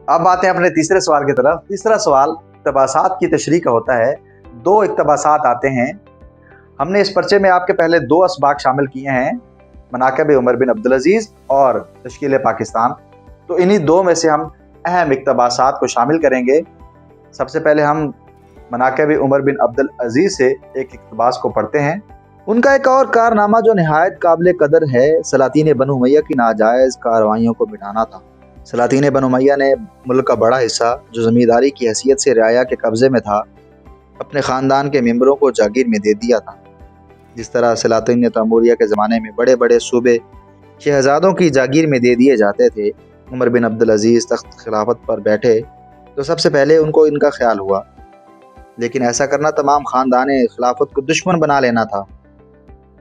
अब आते हैं अपने तीसरे सवाल की तरफ। तीसरा सवाल इक़्तिबासात की तशरीह का होता है। दो इक़्तिबासात आते हैं। हमने इस पर्चे में आपके पहले दो असबाक शामिल किए हैं, मनाक़िब उमर बिन अब्दुल अज़ीज़ और तश्कील पाकिस्तान। तो इन्हीं दो में से हम अहम इक़्तिबासात को शामिल करेंगे। सबसे पहले हम मनाक़िब उमर बिन अब्दुल अज़ीज़ से एक इक़्तिबास को पढ़ते हैं। उनका एक और कारनामा जो नहायत काबिल कदर है, सलातीन बनु उमय्या की नाजायज़ कार्रवाइयों को मिटाना था। सलातीन बनु उमय्या ने मुल्क का बड़ा हिस्सा जो ज़मींदारी की हैसियत से रियाया के कब्ज़े में था, अपने ख़ानदान के मेंबरों को जागीर में दे दिया था। जिस तरह सलातीन तैमूरिया के ज़माने में बड़े बड़े सूबे शहज़ादों की जागीर में दे दिए जाते थे, उमर बिन अब्दुल अज़ीज़ तख्त खिलाफत पर बैठे तो सबसे पहले उनको इनका ख्याल हुआ। लेकिन ऐसा करना तमाम ख़ानदान खिलाफत को दुश्मन बना लेना था।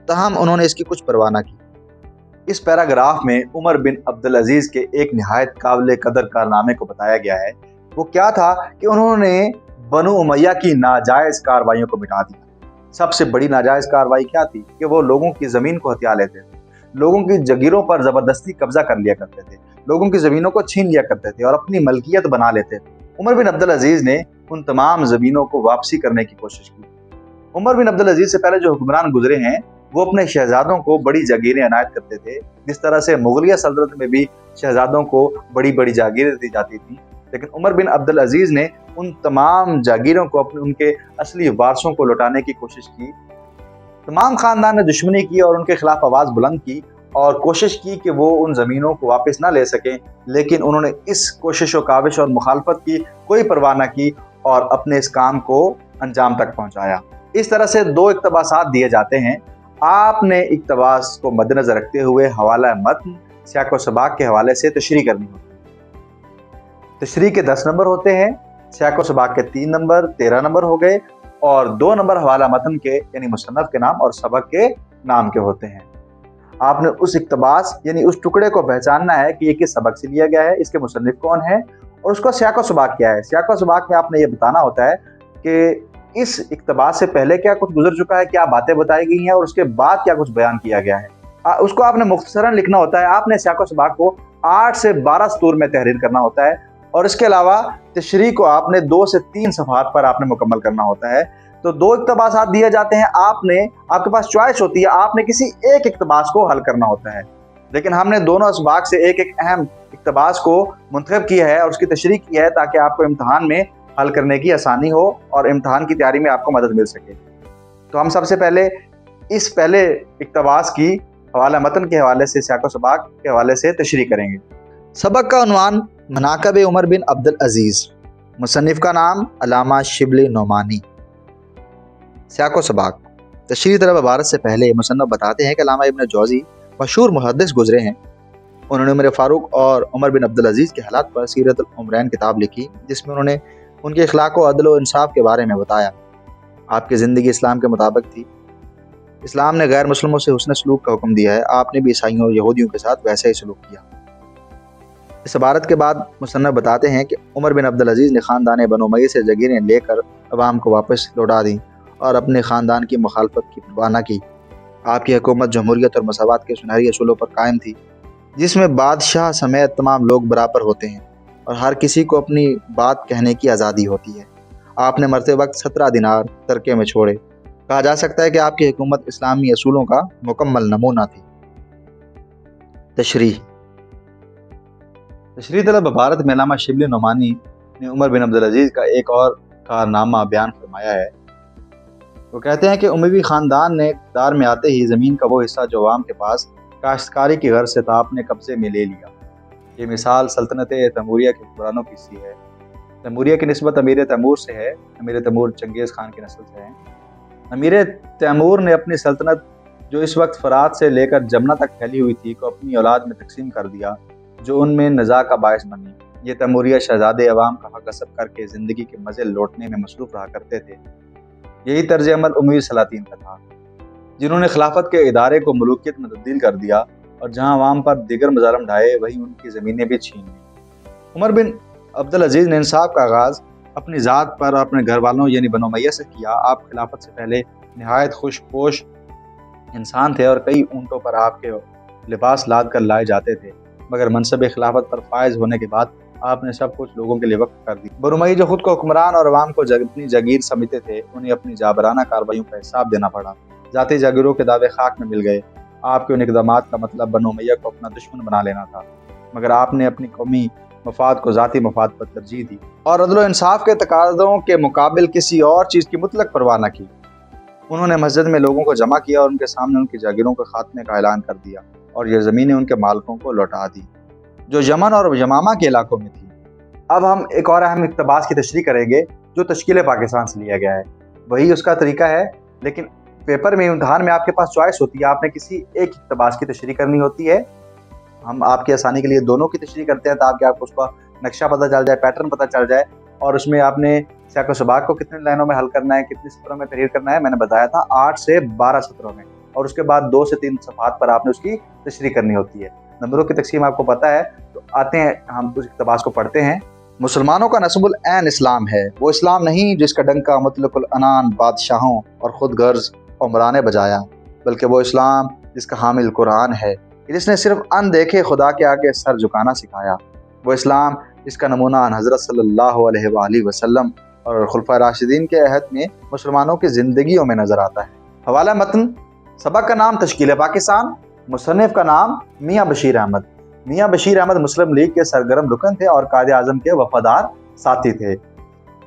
तहम उन्होंने इसकी कुछ परवाह न की। इस पैराग्राफ में उमर बिन अब्दुल अज़ीज़ के एक निहायत काबिल कदर कारनामे को बताया गया है। वो क्या था कि उन्होंने बनु उमय्या की नाजायज़ कार्रवाइयों को मिटा दिया। सबसे बड़ी नाजायज़ कार्रवाई क्या थी कि वो लोगों की ज़मीन को हथिया लेते थे, लोगों की जगीरों पर ज़बरदस्ती कब्जा कर लिया करते थे, लोगों की ज़मीनों को छीन लिया करते थे और अपनी मलकियत बना लेते थे। उमर बिन अब्दुल अज़ीज़ ने उन तमाम ज़मीनों को वापसी करने की कोशिश की। उमर बिन अब्दुल अज़ीज़ से पहले जो हुक्मरान गुजरे हैं वो अपने शहजादों को बड़ी जागीरें अनायत करते थे। जिस तरह से मुगलिया सल्तनत में भी शहजादों को बड़ी बड़ी जागीरें दी जाती थी, लेकिन उमर बिन अब्दुल अज़ीज़ ने उन तमाम जागीरों को उनके असली वारसों को लौटाने की कोशिश की। तमाम ख़ानदान ने दुश्मनी की और उनके खिलाफ आवाज़ बुलंद की और कोशिश की कि वो उन ज़मीनों को वापस ना ले सकें, लेकिन उन्होंने इस कोशिश व काविश और मुखालफत की कोई परवाह न की और अपने इस काम को अंजाम तक पहुँचाया। इस तरह से दो इक़्तिबासात दिए जाते हैं। आपने इक़्तिबास को मद्देनज़र रखते हुए हवाला मतन, सियाक़ व सबाक़ के हवाले से तशरीह करनी होती है। तशरीह के 10 नंबर होते हैं, सियाक़ व सबाक़ के 3 नंबर, 13 नंबर हो गए और 2 नंबर हवाला मतन के यानी मुसन्नफ़ के नाम और सबक के नाम के होते हैं। आपने उस इक़्तिबास यानी उस टुकड़े को पहचानना है कि ये किस सबक से लिया गया है, इसके मुसन्निफ़ कौन है और उसका सियाक़ व सबाक़ क्या है। सियाक़ व सबाक़ में आपने ये बताना होता है कि इस इक़्तिबास से पहले क्या कुछ गुजर चुका है, क्या बातें बताई गई हैं और उसके बाद क्या कुछ बयान किया गया है। उसको आपने मुख्तसरन लिखना होता है। आपने सियाक़ व सबाक़ को 8 से 12 सतूर में तहरीर करना होता है और इसके अलावा तशरीह को आपने 2 से 3 सफ़हात पर आपने मुकम्मल करना होता है। तो दो इक़्तिबासात दिए जाते हैं, आपके पास चॉइस होती है, आपने किसी एक इक़्तिबास को हल करना होता है। लेकिन हमने दोनों असबाक से एक एक अहम इक़्तिबास को मुंतखब किया है और उसकी तशरीह की है ताकि आपको इम्तहान में हल करने की आसानी हो और इम्तहान की तैयारी में आपको मदद मिल सके। तो हम सबसे पहले इस पहले इक़्तिबास की हवाला मतन के हवाले से, सियाक़ व सबाक़ के हवाले से तशरीह करेंगे। सबक का उन्वान मनाक़िब उमर बिन अब्दुल अज़ीज़, मुसन्निफ़ का नाम अल्लामा शिबली नोमानी। सियाक़ व सबाक़। तशरीह तरफ इबारत से पहले मुसन्निफ़ बताते हैं कि अल्लामा इब्न जौज़ी मशहूर मुहद्दिस गुजरे हैं। उन्होंने उमर फ़ारूक और उमर बिन अब्दुल अज़ीज़ के हालात पर सीरतुल उमरैन किताब लिखी, जिसमें उन्होंने उनके अखलाक व अदल व इंसाफ के बारे में बताया। आपकी ज़िंदगी इस्लाम के मुताबिक थी। इस्लाम ने गैर मुस्लिमों से हुस्न सलूक का हुक्म दिया है। आपने भी ईसाइयों और यहूदियों के साथ वैसा ही सलूक किया। इस इबारत के बाद मुसन्निफ़ बताते हैं कि उमर बिन अब्दुल अज़ीज़ ने ख़ानदान बनु उमय्या से जगीरें लेकर अवाम को वापस लौटा दी और अपने ख़ानदान की मुखालफत की परवाह न की। आपकी हुकूमत जमहूरियत और मसावत के सुनहरी असूलों पर कायम थी, जिसमें बादशाह समेत तमाम लोग बराबर होते हैं और हर किसी को अपनी बात कहने की आज़ादी होती है। आपने मरते वक्त 17 दिनार तरके में छोड़े। कहा जा सकता है कि आपकी हुकूमत इस्लामी असूलों का मुकम्मल नमूना थी। तशरीह तलब भारत में अल्लामा शिबली नोमानी ने उमर बिन अब्दुल अज़ीज़ का एक और कारनामा बयान फरमाया है। वो कहते हैं कि उमवी ख़ानदान ने इक़्तिदार में आते ही ज़मीन का वो हिस्सा जो अवाम के पास काश्तकारी की गर्ज से था अपने कब्ज़े में ले लिया। ये मिसाल सल्तनत तैमूरिया के हुक्मरानों की सी है। तैमूरिया की निस्बत अमीर तैमूर से है। अमीर तैमूर चंगेज़ खान की नस्ल से हैं। अमीर तैमूर ने अपनी सल्तनत जो इस वक्त फ़रात से लेकर जमुना तक फैली हुई थी को अपनी औलाद में तकसीम कर दिया, जो उनमें नज़ा का बायस बनी। ये तैमूरिया शहज़ादे अवाम का हक़ गस्ब करके ज़िंदगी के मज़े लौटने में मसरूफ़ रहा करते थे। यही तर्ज अमल उमवी सलातीन का था, जिन्होंने खिलाफत के इदारे को मलूकियत में तब्दील कर दिया और जहाँ अवाम पर दिगर मज़ालिम ढाए वहीं उनकी ज़मीनें भी छीन ली। उमर बिन अब्दुल अज़ीज़ ने इंसाफ का आगाज़ अपनी ज़ात पर अपने घर वालों यानी बनु उमय्या से किया। आप खिलाफत से पहले नहायत खुशपोश इंसान थे और कई ऊँटों पर आपके लिबास लाद कर लाए जाते थे, मगर मनसब खिलाफत पर फायज होने के बाद آپ نے सब कुछ लोगों के लिए वक्फ कर दी। बनु उमय्या जो खुद को हुक्मरान और अवाम को अपनी जागीर समझते थे, उन्हें अपनी जाबराना कार्रवाइयों का हिसाब देना पड़ा। जाती जागीरों के दावे खाक में मिल गए। आपके उन इक़दामात का मतलब बनु उमय्या को अपना दुश्मन बना लेना था, मगर आपने अपनी कौमी मफाद को ज़ाती मफाद पर तरजीह दी और अदल व इंसाफ के तकाज़ों के मुकाबिल किसी और चीज़ की मुतलक परवाह न की। उन्होंने मस्जिद में लोगों को जमा किया और उनके सामने उनकी जागीरों के खात्मे का ऐलान कर दिया और ये ज़मीनें उनके मालिकों को लौटा दी जो यमन और यमामा के इलाकों में थी। अब हम एक और अहम इक़्तिबास की तशरीह करेंगे जो तश्कील पाकिस्तान से लिया गया है। वही उसका तरीका है, लेकिन पेपर में इम्तिहान में आपके पास चॉइस होती है, आपने किसी एक इक़्तिबास की तशरीह करनी होती है। हम आपकी आसानी के लिए दोनों की तशरीह करते हैं ताकि आपको उसका नक्शा पता चल जाए, पैटर्न पता चल जाए और उसमें आपने सियाक़ व सबाक़ को कितने लाइनों में हल करना है, कितने सत्रों में तहरीर करना है। मैंने बताया था 8 से 12 सत्रों में, और उसके बाद 2 से 3 सफ़हात पर आपने उसकी तशरीह करनी होती है। नंबरों की तकसीम आपको पता है, तो आते हैं हम उस इक़्तिबास को पढ़ते हैं। मुसलमानों का नस्बुल ऐन इस्लाम है, वो इस्लाम नहीं जिसका डंका मुतलकुल अनान बादशाहों और खुद गर्ज उमरा ने बजाया, बल्कि वो इस्लाम जिसका हामिल कुरान है, जिसने सिर्फ अनदेखे खुदा के आगे सर झुकाना सिखाया। वो इस्लाम जिसका नमूना हज़रत सल्लल्लाहु अलैहि वसल्लम और खुलफा राशिदीन के अहद में मुसलमानों की ज़िंदगियों में नज़र आता है। हवाला मतन, सबक का नाम तश्कील पाकिस्तान, मुसन्निफ़ का नाम मियाँ बशीर अहमद। मियाँ बशीर अहमद मुस्लिम लीग के सरगर्म रुकन थे और कायदे आज़म के वफादार साथी थे।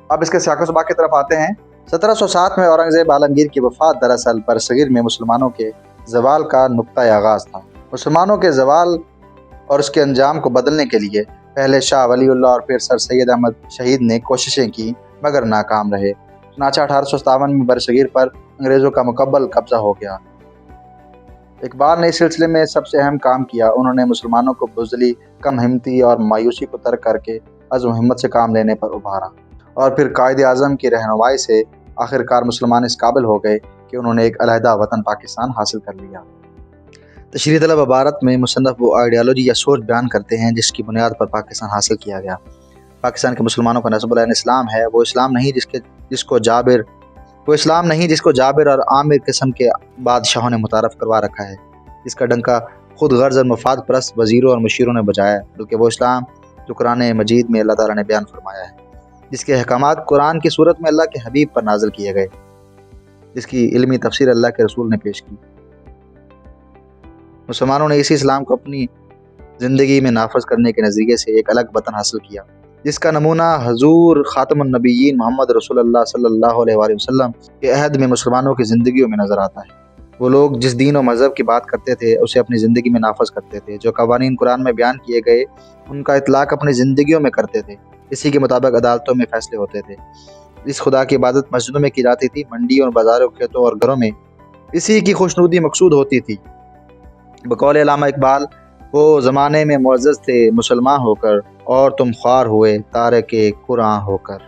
अब इसके सियाक़ व सबाक़ की तरफ आते हैं। 1707 में औरंगज़ेब आलमगीर की वफ़ात दरअसल बरसगीर में मुसलमानों के ज़वाल का नुक्ता आगाज़ था। मुसलमानों के ज़वाल और उसके अंजाम को बदलने के लिए पहले शाह वलीउल्लाह और फिर सर सैयद अहमद शहीद ने कोशिशें की, मगर नाकाम रहे। चुनांचे 1857 में बरसगीर पर अंग्रेज़ों का मुकम्मल कब्ज़ा हो गया। इकबाल ने इस सिलसिले में सबसे अहम काम किया। उन्होंने मुसलमानों को बुज़दिली, कम हिम्मती और मायूसी को तर्क करके अज़्म हिम्मत से काम लेने पर उभारा, और फिर कायदे आज़म की रहनुमाई से आखिरकार मुसलमान इस काबिल हो गए कि उन्होंने एक अलहदा वतन पाकिस्तान हासिल कर लिया। तशरीह तलब इबारत में मुसन्निफ़ वो आइडियालॉजी या सोच बयान करते हैं जिसकी बुनियाद पर पाकिस्तान हासिल किया गया। पाकिस्तान के मुसलमानों का नस्बुल ऐन इस्लाम है, वो इस्लाम नहीं जिसको जाबिर और आमिर किस्म के बादशाहों ने मुतारफ़ करवा रखा है, जिसका डंका खुद गर्ज और मफाद परस्त वज़ीरों और मुशीरों ने बजाया, बल्कि वो इस्लाम जो कुरान मजीद में अल्लाह ताला ने बयान फरमाया है, जिसके अहकामात कुरान की सूरत में अल्लाह के हबीब पर नाज़िल किए गए, जिसकी इल्मी तफसीर अल्लाह के रसूल ने पेश की। मुसलमानों ने इसी इस्लाम को अपनी ज़िंदगी में नाफज करने के नज़रिए से एक अलग वतन हासिल किया, जिसका नमूना हजूर ख़ातमुन नबिय्यीन मोहम्मद रसूलुल्लाह सल्लल्लाहु अलैहि वसल्लम के अहद में मुसलमानों की ज़िंदगियों में नज़र आता है। वो लोग जिस दीन और मज़हब की बात करते थे उसे अपनी ज़िंदगी में नाफज करते थे। जो कवानीन कुरान में बयान किए गए उनका इतलाक़ अपनी ज़िंदगियों में करते थे। इसी के मुताबिक अदालतों में फ़ैसले होते थे। इस खुदा की इबादत मस्जिदों में की जाती थी, मंडियों और बाज़ारों, खेतों और घरों में इसी की खुशनुदी मकसूद होती थी। बकौल अल्लामा इकबाल, वो ज़माने में मुअज़्ज़ज़ थे मुसलमान होकर, और तुम ख्वार हुए तारे के कुरान होकर।